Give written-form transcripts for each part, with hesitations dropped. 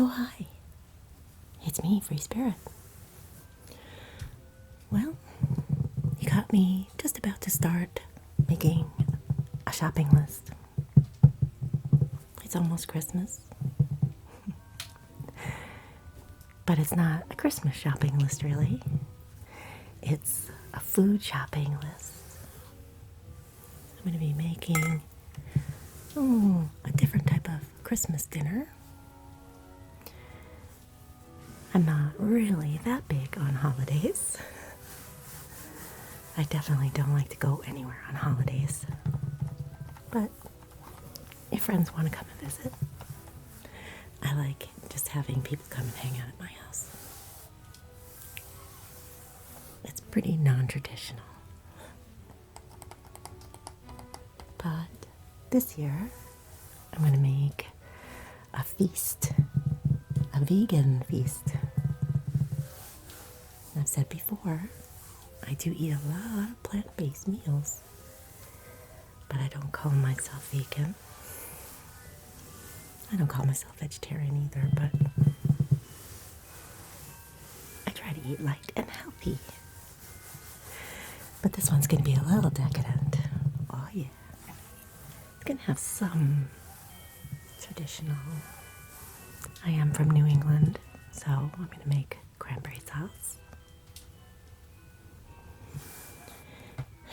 Oh, hi. It's me, Free Spirit. Well, you got me just about to start making a shopping list. It's almost Christmas. But it's not a Christmas shopping list, really. It's a food shopping list. I'm going to be making a different type of Christmas dinner. I'm not really that big on holidays. I definitely don't like to go anywhere on holidays. But if friends want to come and visit, I like just having people come and hang out at my house. It's pretty non-traditional. But this year, I'm going to make a feast, a vegan feast. I've said before, I do eat a lot of plant-based meals, but I don't call myself vegan. I don't call myself vegetarian either, but I try to eat light and healthy. But this one's going to be a little decadent. Oh yeah. It's going to have some traditional. I am from New England, so I'm going to make cranberry sauce.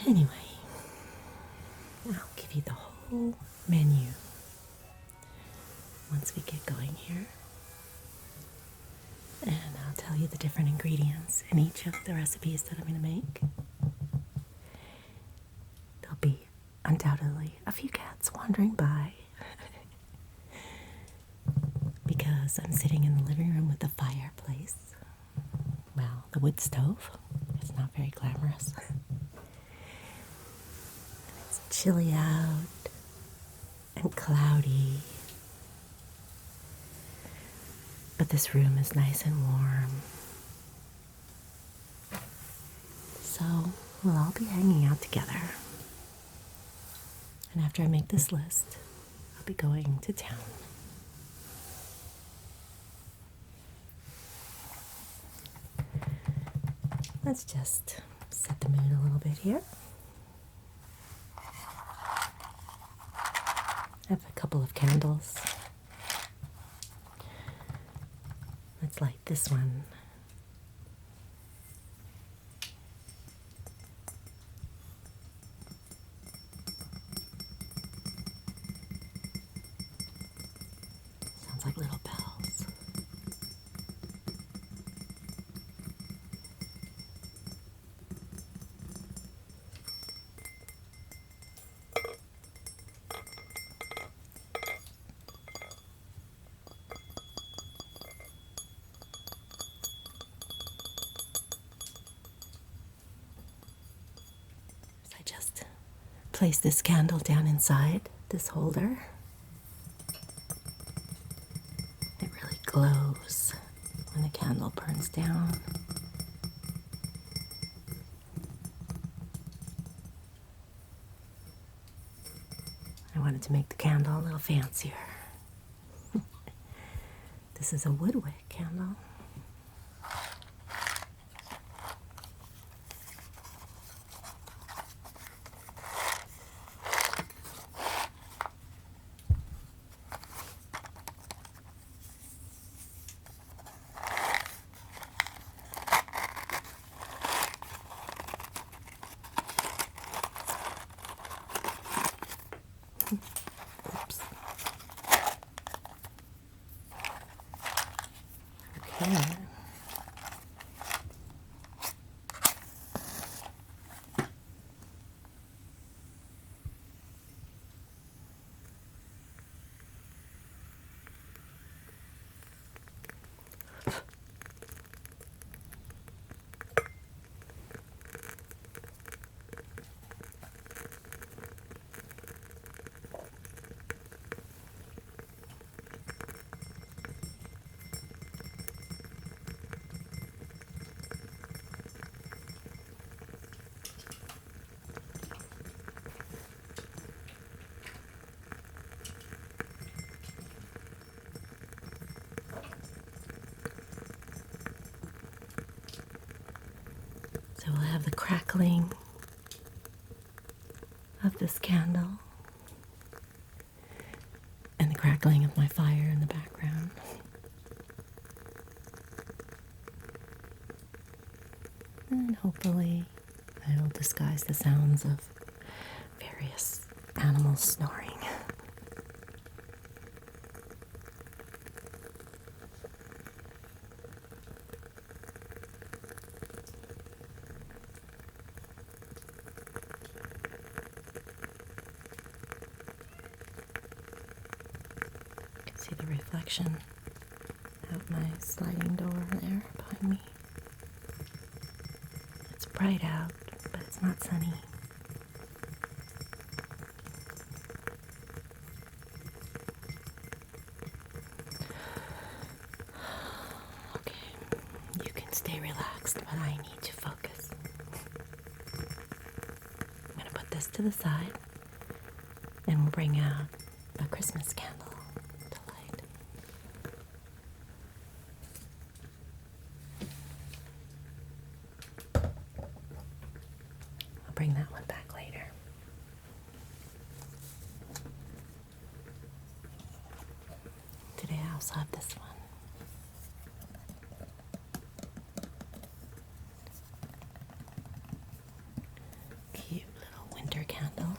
Anyway, I'll give you the whole menu once we get going here. And I'll tell you the different ingredients in each of the recipes that I'm going to make. There'll be undoubtedly a few cats wandering by because I'm sitting in the living room with the fireplace. Well, the wood stove. It's not very glamorous. It's chilly out and cloudy. But this room is nice and warm. So we'll all be hanging out together. And after I make this list, I'll be going to town. Let's just set the mood a little bit here. I have a couple of candles. Let's light this one. Sounds like little bells. I just place this candle down inside this holder. It really glows when the candle burns down. I wanted to make the candle a little fancier. This is a wood wick candle. Oops. Okay. So we'll have the crackling of this candle and the crackling of my fire in the background. And hopefully it'll disguise the sounds of various animals snoring. See the reflection out my sliding door there behind me. It's bright out, but it's not sunny. Okay, you can stay relaxed, but I need to focus. I'm going to put this to the side, and we'll bring out a Christmas candle. Bring that one back later. Today I also have this one. Cute little winter candle.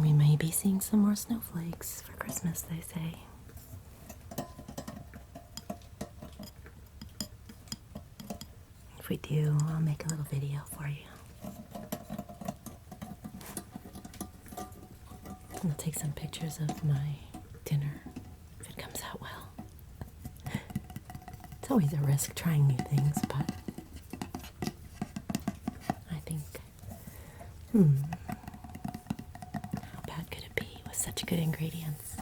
We may be seeing some more snowflakes for Christmas, they say. If we do, I'll make a little video for you. I'll take some pictures of my dinner if it comes out well. It's always a risk trying new things, but I think, how bad could it be with such good ingredients?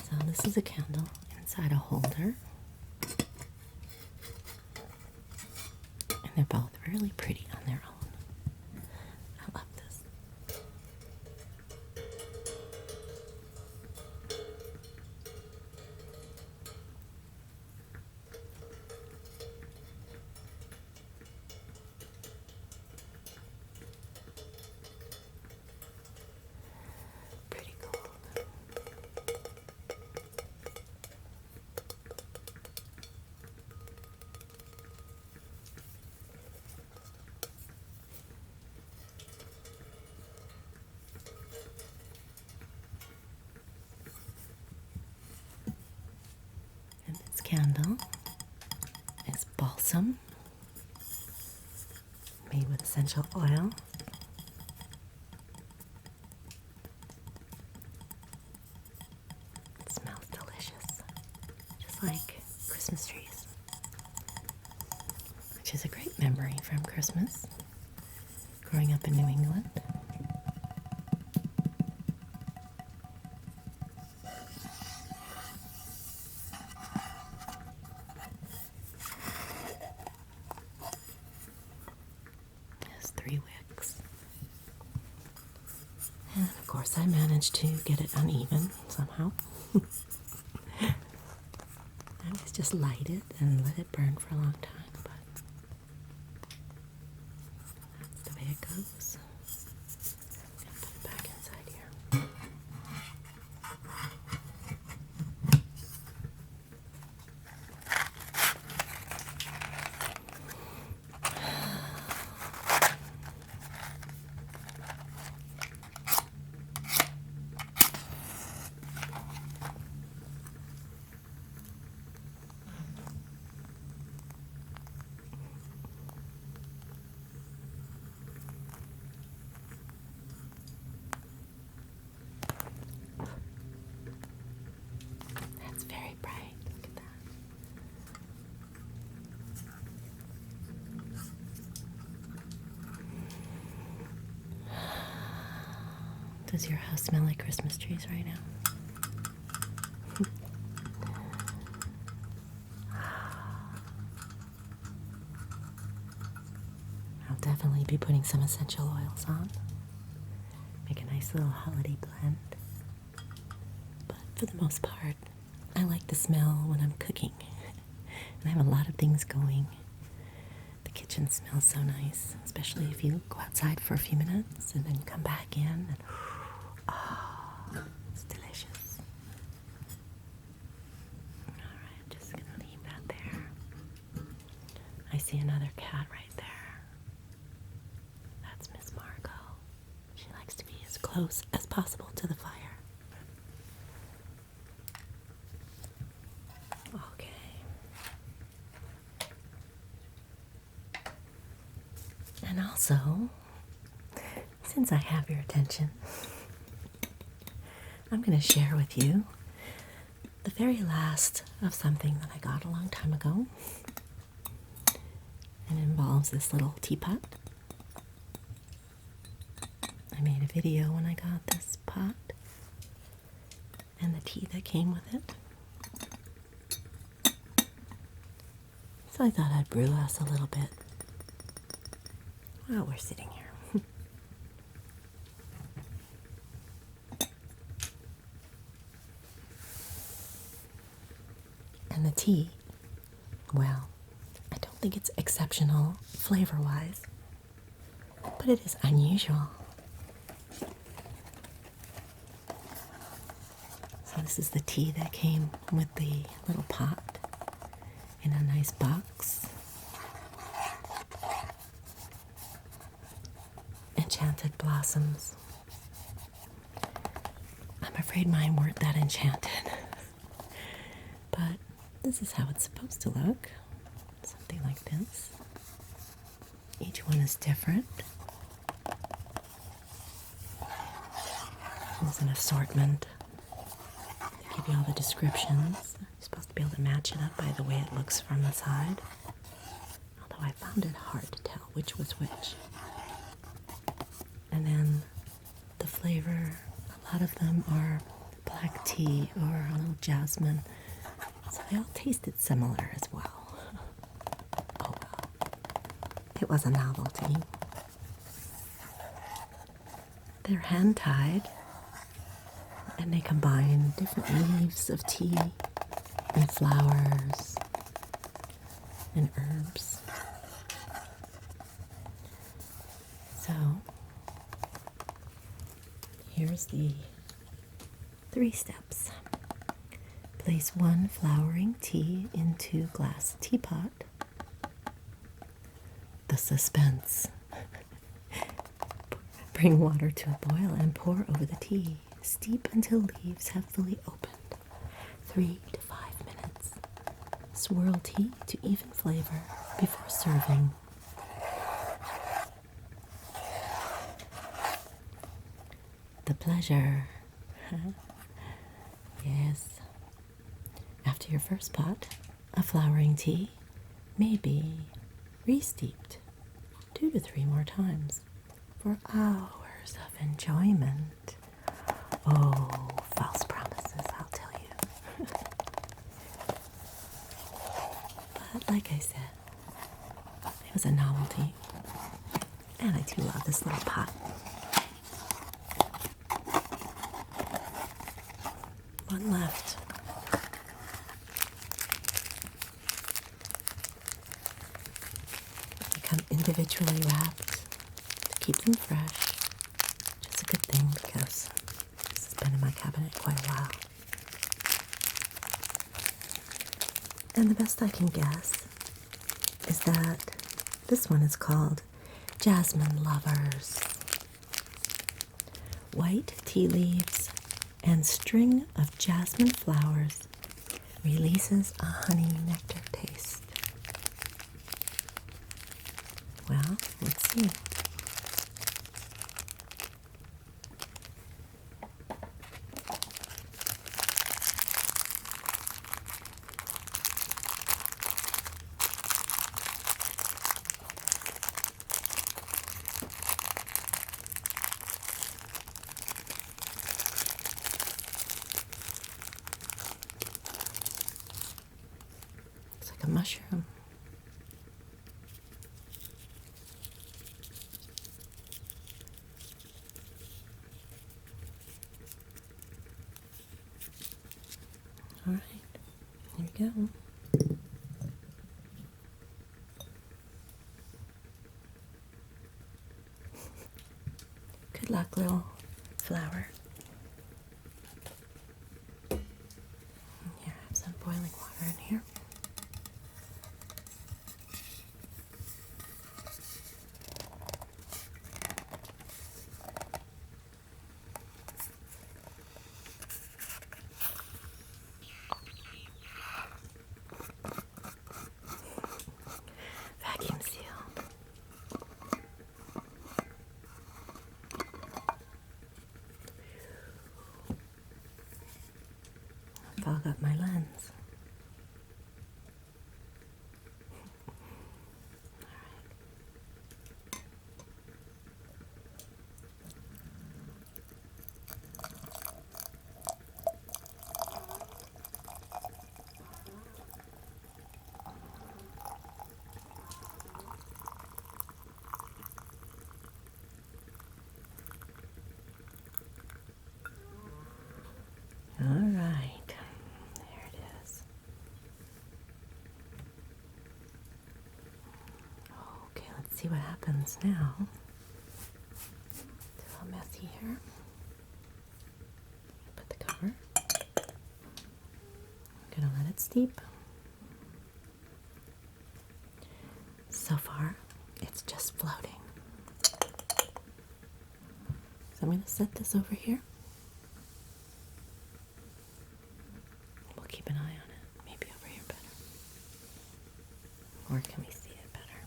So this is a candle inside a holder. And they're both really pretty on their own. I love this. Pretty cool. And this candle is balsam, made with essential oil. It smells delicious, just like Christmas trees, which is a great memory from Christmas, growing up in New England. Has 3 wicks. And of course I managed to get it uneven somehow. I always just light it and let it burn for a long time, but that's the way it goes. I'm gonna put it back inside here. That's very bright. Look at that. Does your house smell like Christmas trees right now? I'll definitely be putting some essential oils on. Make a nice little holiday blend. for the most part, I like the smell when I'm cooking. And I have a lot of things going. The kitchen smells so nice, especially if you go outside for a few minutes and then you come back in and it's delicious. Alright, I'm just gonna leave that there. I see another cat right there. That's Miss Margot. She likes to be as close as possible to the fire. Okay. And also, since I have your attention, I'm going to share with you the very last of something that I got a long time ago. And it involves this little teapot. I made a video when I got this pot and the tea that came with it. So I thought I'd brew us a little bit while we're sitting here. And the tea, well, I don't think it's exceptional flavor-wise, but it is unusual. So this is the tea that came with the little pot in a nice box. Enchanted blossoms. I'm afraid mine weren't that enchanted. But this is how it's supposed to look. Something like this. Each one is different. There's an assortment. They give you all the descriptions. You're supposed to be able to match it up by the way it looks from the side. Although I found it hard to tell which was which. And then the flavor, a lot of them are black tea or a little jasmine. So they all tasted similar as well. Oh well. It was a novelty. They're hand-tied, and they combine different leaves of tea and flowers and herbs. So here's the 3 steps. Place 1 flowering tea into glass teapot. The suspense. Bring water to a boil and pour over the tea. Steep until leaves have fully opened. 3 to 5 minutes. Swirl tea to even flavor before serving. The pleasure. Yes. After your first pot, a flowering tea may be re-steeped 2 to 3 more times for hours of enjoyment. Oh, false promises, I'll tell you. But like I said, it was a novelty. And I do love this little pot. One left. They come individually wrapped to keep them fresh, which is a good thing because this has been in my cabinet quite a while. And the best I can guess is that this one is called Jasmine Lovers. White tea leaves and string of jasmine flowers releases a honey nectar taste. Well, let's see. Looks like a mushroom. go. Good luck, little flower. Here, I have some boiling water in here. Vacuum sealed. Fog up my lens. All right, there it is. Okay, let's see what happens now. It's a little messy here. Put the cover. I'm gonna let it steep. So far, it's just floating. So I'm gonna set this over here. We'll keep an eye on it. Maybe over here better. Or can we see it better?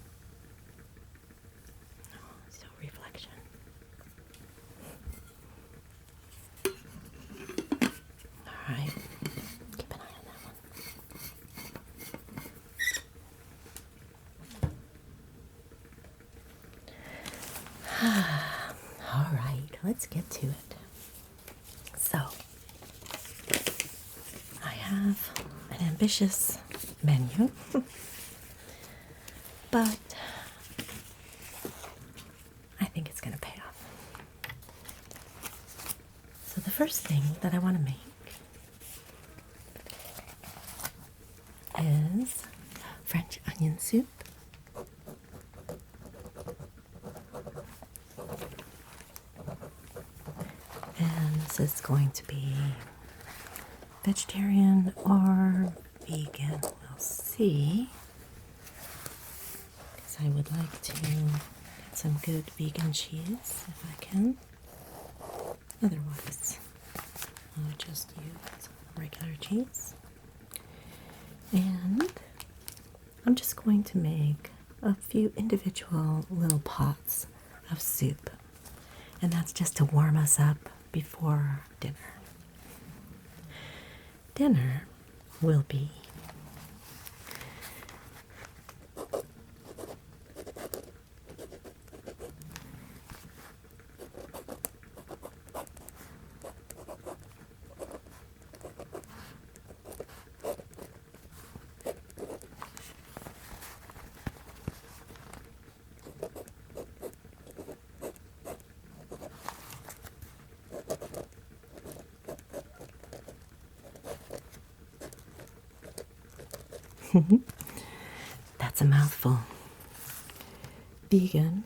No, still reflection. Alright. Keep an eye on that one. Alright, let's get to it. So, I have an ambitious menu, but I think it's going to pay off. So the first thing that I want to make is French onion soup. And this is going to be vegetarian or vegan. We'll see. Because I would like to get some good vegan cheese if I can. Otherwise, I'll just use regular cheese. And I'm just going to make a few individual little pots of soup. And that's just to warm us up before dinner. Dinner will be that's a mouthful. Vegan,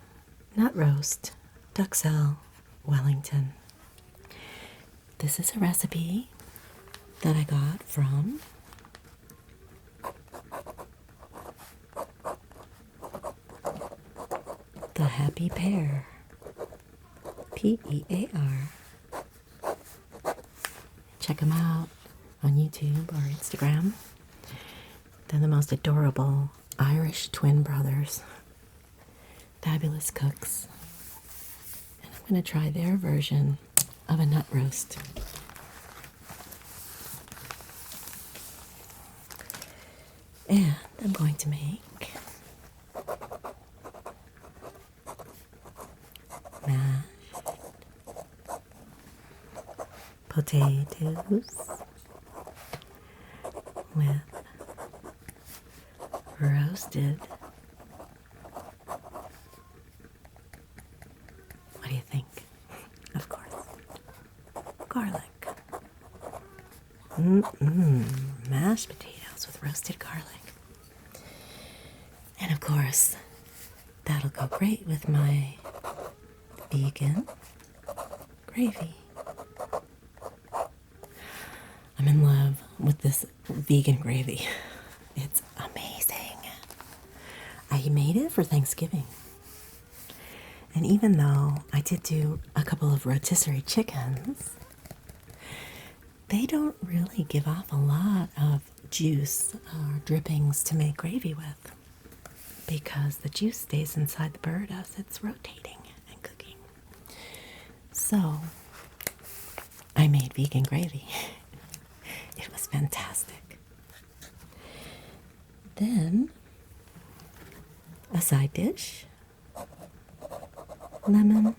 nut roast, duxelle, Wellington. This is a recipe that I got from The Happy Pear. Pear. Check them out on YouTube or Instagram. They're the most adorable Irish twin brothers. Fabulous cooks. And I'm going to try their version of a nut roast. And I'm going to make mashed potatoes with roasted, what do you think? Of course, garlic. Mashed potatoes with course, that'll go great with my vegan gravy. I'm in love with this vegan gravy. It's amazing. I made it for Thanksgiving. And even though I did do a couple of rotisserie chickens, they don't really give off a lot of juice or drippings to make gravy with because the juice stays inside the bird as it's rotating and cooking. So I made vegan gravy. It was fantastic. Then a side dish, lemon,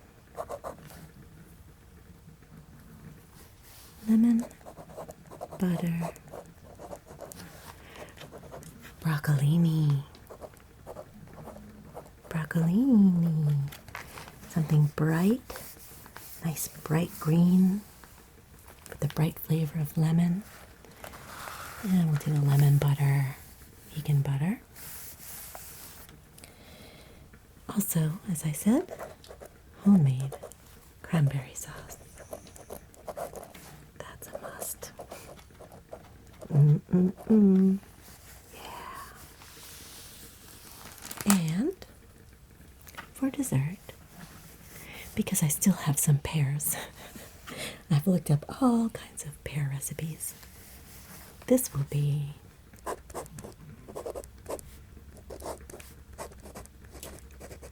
butter, broccolini, something bright, nice bright green with the bright flavor of lemon. And we'll do a lemon butter, vegan butter. Also, as I said, homemade cranberry sauce. That's a must. Yeah. And for dessert, because I still have some pears, I've looked up all kinds of pear recipes. This will be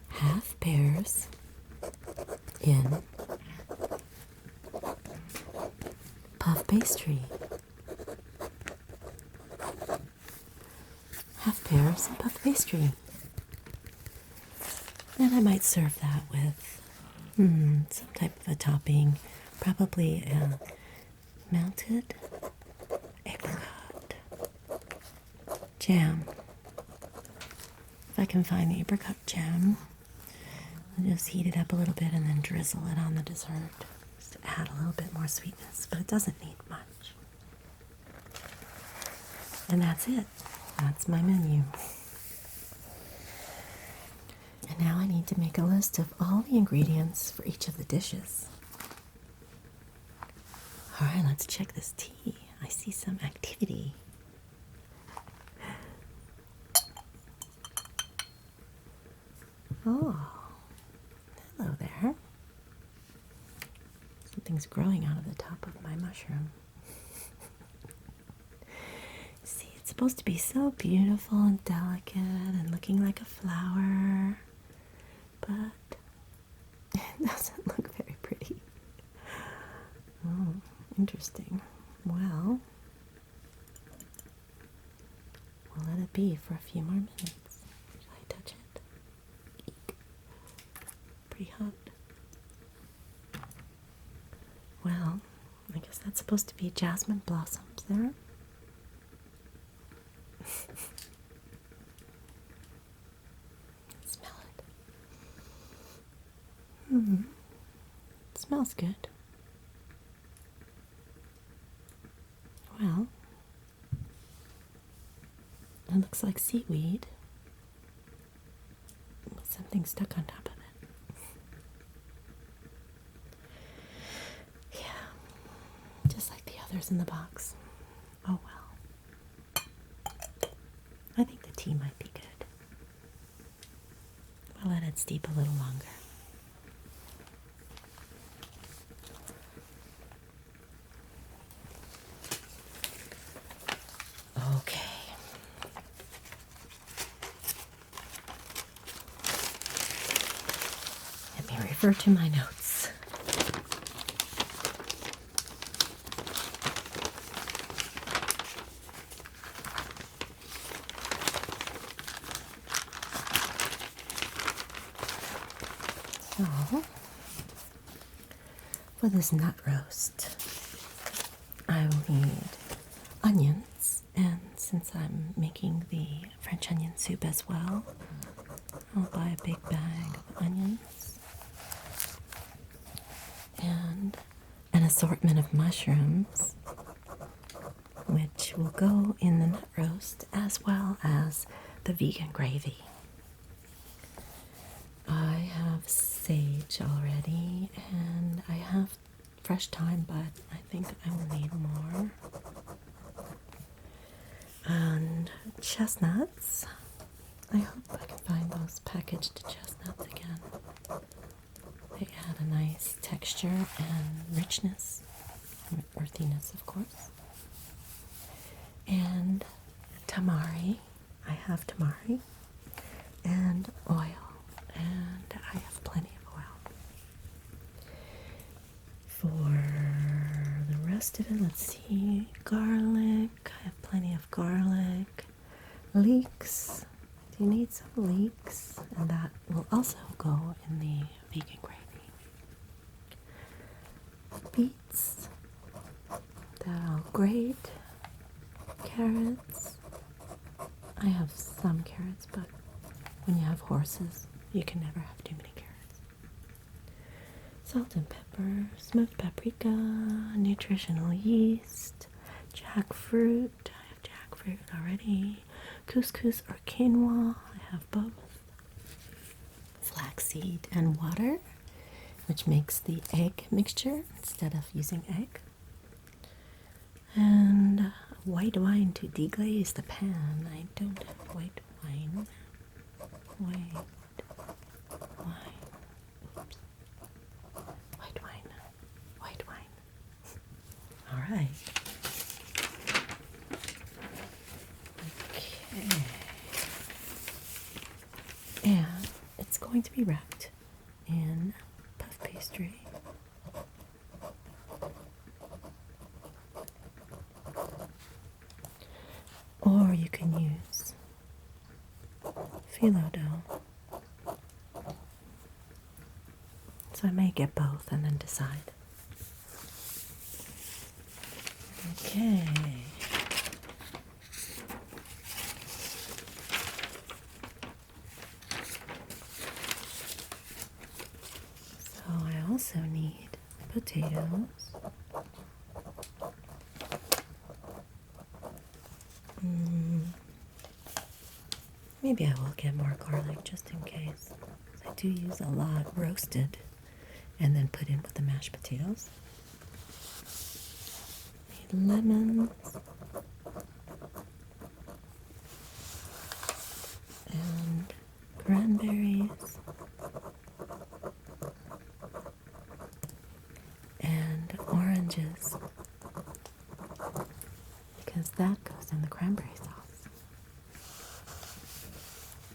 half pears in puff pastry. Half pears and puff pastry. And I might serve that with some type of a topping, probably a melted apricot jam. If I can find the apricot jam, I'll just heat it up a little bit and then drizzle it on the dessert. Just to add a little bit more sweetness, but it doesn't need much. And that's it. That's my menu. And now I need to make a list of all the ingredients for each of the dishes. All right, let's check this tea. I see some activity. Oh, hello there. Something's growing out of the top of my mushroom. See, it's supposed to be so beautiful and delicate and looking like a flower, but it doesn't look very pretty. Oh, interesting. Well, we'll let it be for a few more minutes. Should I touch it? Eek. Pretty hot. Well, I guess that's supposed to be jasmine blossoms there. Smell it. It smells good. Well, it looks like seaweed with something stuck on top of it. Yeah, just like the others in the box. Oh well. I think the tea might be good. I'll let it steep a little longer. Okay. Let me refer to my notes. So, for this nut roast, I will need onions, and since I'm making the French onion soup as well, I'll buy a big bag of onions and an assortment of mushrooms, which will go in the nut roast as well as the vegan gravy. sage already, and I have fresh thyme, but I think I will need more. And chestnuts. I hope I can find those packaged chestnuts again. They add a nice texture and richness, and earthiness, of course. And tamari. I have tamari and oil, and I have plenty of oil. For the rest of it, let's see, garlic. I have plenty of garlic. Leeks. Do you need some leeks? And that will also go in the vegan gravy. Beets. That I'll grate. Carrots. I have some carrots, but when you have horses, you can never have too many carrots. Salt and pepper, smoked paprika, nutritional yeast, jackfruit. I have jackfruit already. Couscous or quinoa. I have both. Flaxseed and water, which makes the egg mixture instead of using egg. And white wine to deglaze the pan. I don't have white wine. White wine. Oops. White wine. White wine. All right. Okay. And it's going to be wrapped in puff pastry. Or you can use phyllo dough. So I may get both and then decide. Okay. So I also need potatoes. Maybe I will get more garlic just in case. I do use a lot roasted and then put in with the mashed potatoes. Need lemons. And cranberries. And oranges. Because that goes in the cranberry sauce.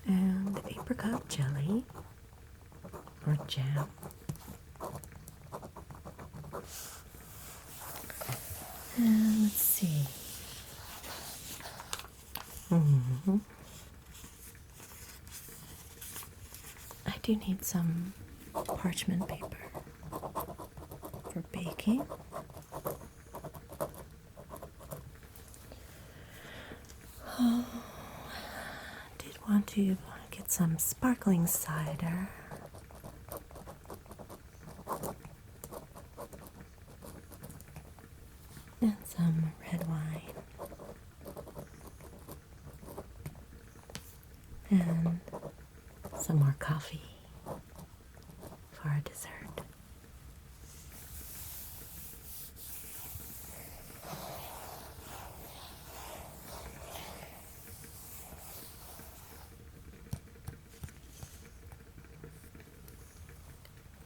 And apricot jelly or jam. And let's see. I do need some parchment paper for baking. Want to get some sparkling cider. And some red wine. And some more coffee for our dessert.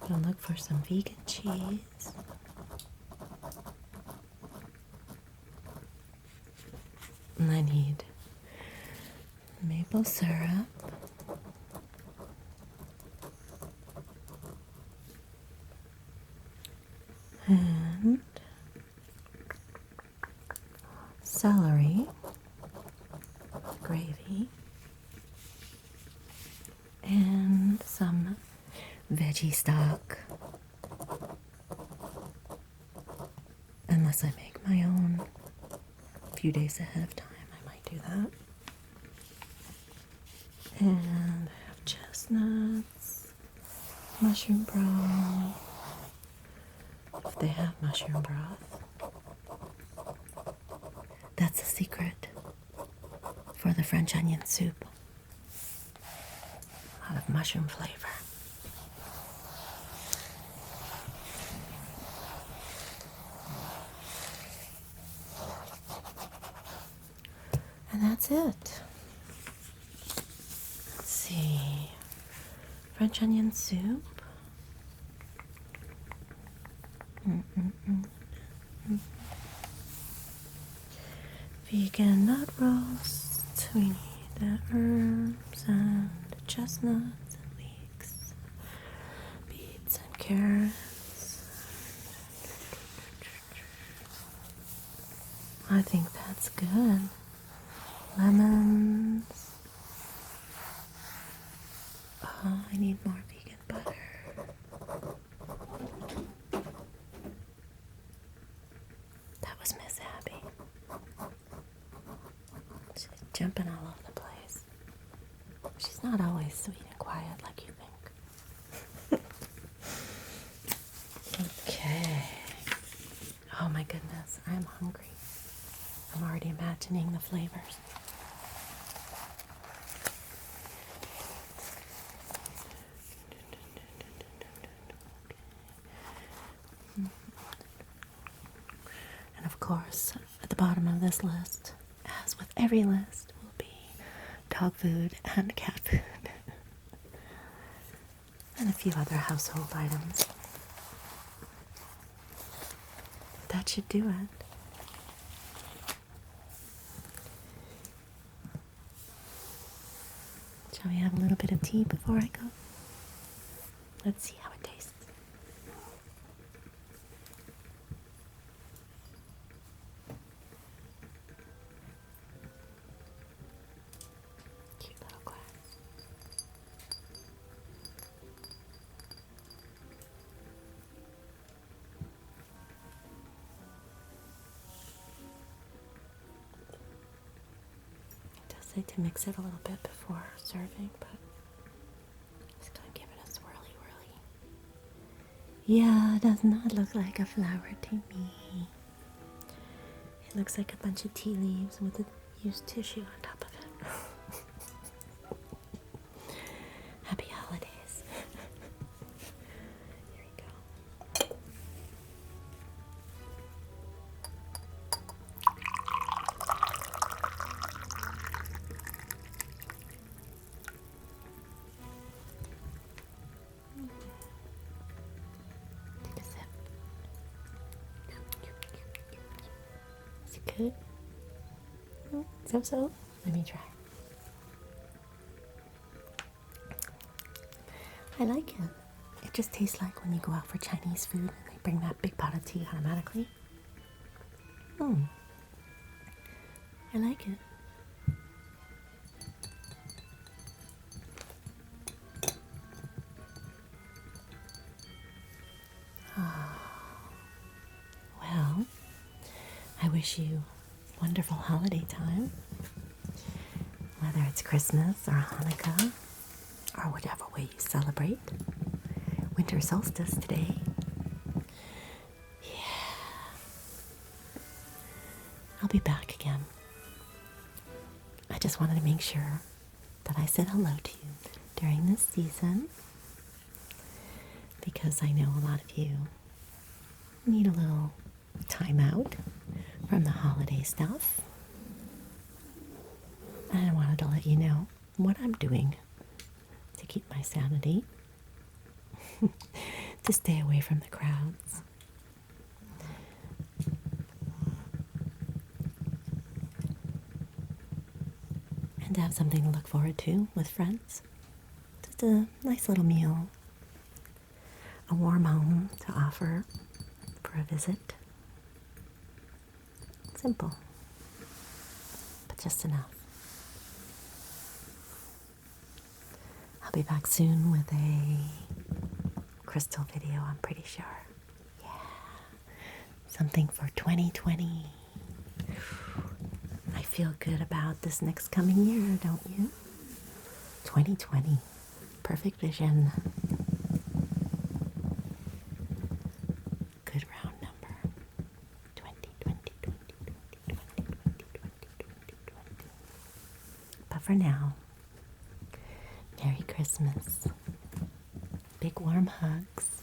I'll look for some vegan cheese. And I need maple syrup. And celery gravy. And some veggie stock, unless I make my own a few days ahead of time. I might do that. And I have chestnuts, mushroom broth, if they have mushroom broth. That's the secret for the French onion soup. A lot of mushroom flavor. And that's it. Let's see. French onion soup. Vegan nut roast. We need the herbs and chestnuts and leeks, beets and carrots. I think that's good. Lemons. Oh, I need more vegan butter. That was Miss Abby. She's jumping all over the place. She's not always sweet and quiet like you think. Okay. Oh my goodness, I'm hungry. I'm already imagining the flavors. And of course, at the bottom of this list, as with every list, will be dog food and cat food. And a few other household items. That should do it. Shall we have a little bit of tea before I go? Let's see how it tastes. Cute little glass. It does say to mix it a little bit before serving, but just gonna give it a swirly whirly. Yeah, it does not look like a flower to me. It looks like a bunch of tea leaves with a used tissue on top of it. Happy holidays. Here we go. Take a sip. Is it good? So? Let me try. I like it. It just tastes like when you go out for Chinese food and they bring that big pot of tea automatically. I like it. Well, I wish you wonderful holiday time, whether it's Christmas or Hanukkah or whatever way you celebrate. Winter solstice today. Yeah. I'll be back again. I just wanted to make sure that I said hello to you during this season because I know a lot of you need a little time out from the holiday stuff. And I wanted to let you know what I'm doing to keep my sanity, to stay away from the crowds. And to have something to look forward to with friends. Just a nice little meal, a warm home to offer for a visit. Simple, but just enough. I'll be back soon with a crystal video, I'm pretty sure. Yeah, something for 2020. I feel good about this next coming year, don't you? 2020, perfect vision. Good round number. 20, 20, 20, 20, 20, 20, 20, 20, 20. But for now, Merry Christmas. Big warm hugs.